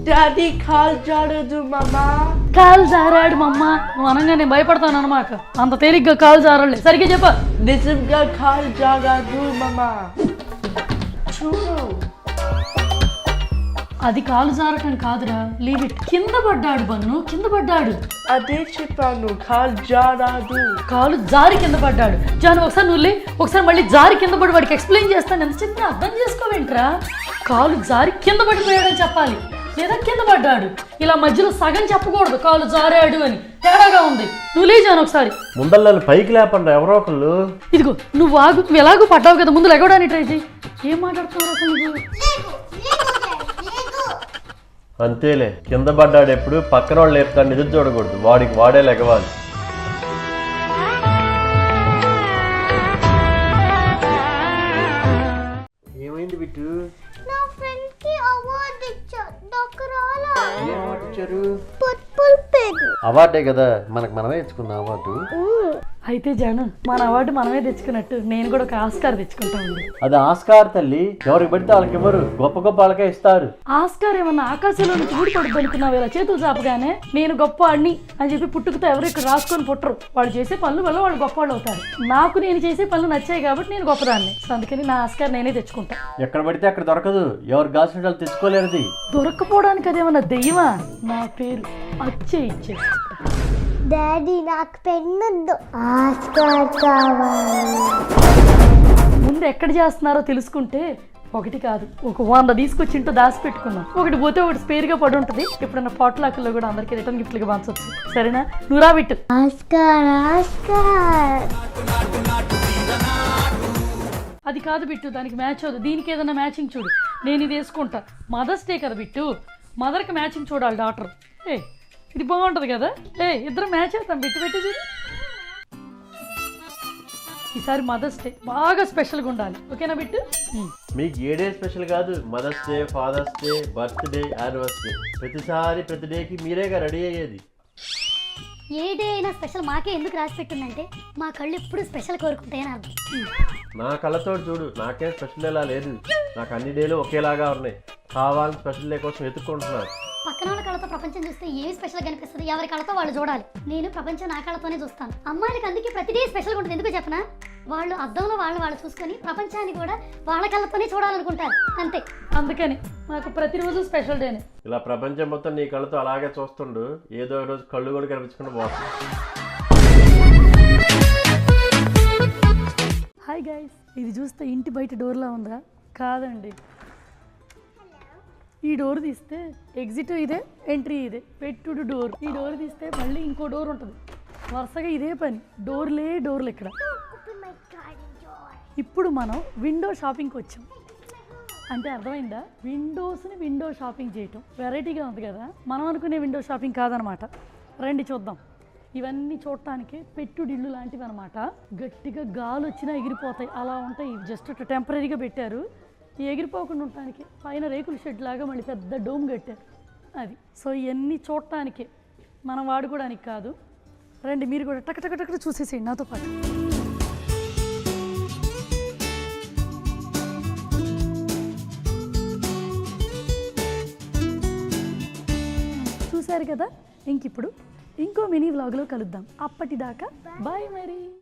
Daddy call జారదు మామా. కాలు జారాడు మమ్మ. నువ్వు అనగా నేను భయపడతాను అన్నమాట. అంత తేలిగ్గా కాలు జారలే. సరిగ్గా చెప్ప. నిజంగా కాల్ జారదు మామా. చూడు. అది కాలు జారటం కాదురా, లీవ్ ఇట్. కింద పడ్డాడు బన్ను, కింద పడ్డాడు. అదే చెప్పాను, కాల్ జారదు. కాలు జారి కింద పడ్డాడు. జాను ఒకసారి నువ్వు ఒకసారి మళ్ళీ జారి కింద పడి వాడికి ఎక్స్ప్లెయిన్ చేస్తాను. ఎంత చెప్పినా అర్థం చేసుకోవేంట్రా? కాలు జారి కింద పడిపోయాడని చెప్పాలి, లేదా కింద పడ్డాడు. ఇలా మధ్యలో సగం చెప్పకూడదు కాలు జారాడు అని. తేడాగా ఉంది. నువ్వు లేచాను ఒకసారి. ముందల్లని పైకి లేపండి ఎవరో ఒకళ్ళు. ఇదిగో నువ్వు ఆగు. నువ్వు ఎలాగూ పడ్డావు కదా, ముందు లెగవడానికి ట్రై చేయి. ఏం మాట్లాడుతున్నావు అసలు నువ్వు? అంతేలే, కింద పడ్డాడు ఎప్పుడు పక్కన వాళ్ళు లేపుతాడు. ఎదురు చూడకూడదు, వాడికి వాడే లెగవాలి. ఏమైంది బిట్టు? నా ఫ్రెండ్ కి అవార్డు ఇచ్చారు. నాకు రాలా. ఏం అవార్డు ఇచ్చారు? Purple pen. అవార్డే కదా, మనమే ఇచ్చుకున్నాం అవార్డు. అయితే జాను, మన అవార్డు మనమే తెచ్చుకున్నట్టు నేను కూడా ఒక ఆస్కార్ తెచ్చుకుంటామండి. అది ఆస్కార్ తల్లి, ఎవరికి పడితే వాళ్ళకి ఇవ్వరు, గొప్ప గొప్ప వాళ్ళకే ఇస్తారు. ఆస్కార్ ఏమన్నా ఆకాశంలో నుంచి ఊడిపడుతుంది అనుకున్నావు? ఇలా చేతులు చాపగానే నేను గొప్ప వాడిని అని చెప్పి పుట్టుకతో ఎవరు ఇక్కడ రాసుకొని పుట్టరు. వాళ్ళు చేసే పనుల వల్ల వాళ్ళు గొప్ప వాళ్ళు అవుతారు. నాకు నేను చేసే పనులు నచ్చాయి కాబట్టి నేను గొప్పదాన్ని. సో అందుకని నా ఆస్కార్ నేనే తెచ్చుకుంటా. ఎక్కడ పడితే అక్కడ దొరకదు, ఎవరు కాల్సిన వాళ్ళు తెచ్చుకోలేరుది. దొరక్కపోవడానికి అదేమన్నా దెయ్యమా? నా పేరు అచ్చే ఇచ్చే. డాడీ నాకు పెన్ వద్దు, ఆస్కార్ కావాలి. ముందు ఎక్కడ చేస్తున్నారో తెలుసుకుంటే ఒకటి కాదు ఒక 100 తీసుకొచ్చి ఇంటూ దాచి పెట్టుకున్నాం. ఒకటి పోతే ఒకటి స్పేర్గా పడి ఉంటుంది. ఎప్పుడన్నా పాట్లాకుల్లో కూడా అందరికీ రిటర్న్ గిఫ్ట్లుగా పంచవచ్చు. సరేనా? నువ్వు రా బిట్టు. Oscar Oscar. అది కాదు బిట్టు, దానికి మ్యాచ్ అవుతుంది. దీనికి ఏదైనా మ్యాచింగ్ చూడు. నేను ఇది వేసుకుంటా. మదర్స్ డే కదా బిట్టు, మదర్కి మ్యాచింగ్ చూడాలి డాక్టర్. ఇది బాగుంటుంది కదా. ఇద్దరు మ్యాచ్ అవుతాం. బిట్టు పెట్టి చూడు. ఈసారి మదర్స్ డే బాగా స్పెషల్గా ఉండాలి. ఓకేనా బిట్టు? మీకు ఏ డే స్పెషల్ కాదు, mother's day, father's day, birthday, anniversary, ప్రతిసారి ప్రతి డేకి మీరేగా రెడీ అయ్యేది. ఏ డే అయినా స్పెషల్ మాకే ఎందుకు రాసి పెట్టిందంటే మా కళ్ళు ఎప్పుడు స్పెషల్ కోరుకుంటాయని అర్థం. నా కళ్ళతో చూడు, నాకేం స్పెషల్ ఎలా లేదు. నాకు అన్ని డేలు ఒకేలాగా ఉన్నాయి. కావాలని స్పెషల్ డే కోసం ఎత్తుకుంటున్నారు. పక్కన వాళ్ళ కళ్ళతో ప్రపంచం చూస్తే ఏమి స్పెషల్ కనిపిస్తుంది? ఎవరి కళ్ళతో వాళ్ళు చూడాలి. నేను ప్రపంచం నా కళ్ళతోనే చూస్తాను. అమ్మాయిలకి అందుకే ప్రతిదీ స్పెషల్గా ఉంటుంది. ఎందుకు చెప్పనా? వాళ్ళు అద్దంలో వాళ్ళు చూసుకొని ప్రపంచాన్ని కూడా వాళ్ళ కళ్ళతోనే చూడాలనుకుంటారు. అంతే. అందుకని మాకు ప్రతిరోజు స్పెషల్ డేనే. ఇలా ప్రపంచం మొత్తం నీ కళ్ళతో అలాగే చూస్తుండు, ఏదో ఒక రోజు కళ్ళు కూడా కనిపించకుండా పోతుంది. హాయ్ గైస్, ఇది చూస్తే ఇంటి బయట డోర్లా ఉందా? కాదండి. ఈ డోర్ తీస్తే ఎగ్జిట్ ఇదే, ఎంట్రీ ఇదే, పెట్టుడు డోర్. ఈ డోర్ తీస్తే మళ్ళీ ఇంకో డోర్ ఉంటుంది. వరుసగా ఇదే పని, డోర్లు ఇక్కడ. ఇప్పుడు మనం విండో షాపింగ్కి వచ్చాం. అంటే అర్థమైందా? విండోస్ని విండో షాపింగ్ చేయటం వెరైటీగా ఉంది కదా. మనం అనుకునే విండో షాపింగ్ కాదనమాట. రండి చూద్దాం. ఇవన్నీ చూడటానికి పెట్టుడు ఇల్లు లాంటివి అనమాట. గట్టిగా గాలి వచ్చినా ఎగిరిపోతాయి, అలా ఉంటాయి. జస్ట్ టెంపరీగా పెట్టారు. ఎగిరిపోకుండా ఉండటానికి పైన రేకుల షెడ్ లాగా మళ్ళీ పెద్ద డోమ్ కట్టారు. అది సో ఇవన్నీ చూడటానికి, మనం వాడుకోవడానికి కాదు. రండి మీరు కూడా టక చూసేసేయండి నాతో పాటు. చూశారు కదా. ఇంకిప్పుడు ఇంకో మినీ వ్లాగ్లో కలుద్దాం. అప్పటిదాకా బాయ్ మరి.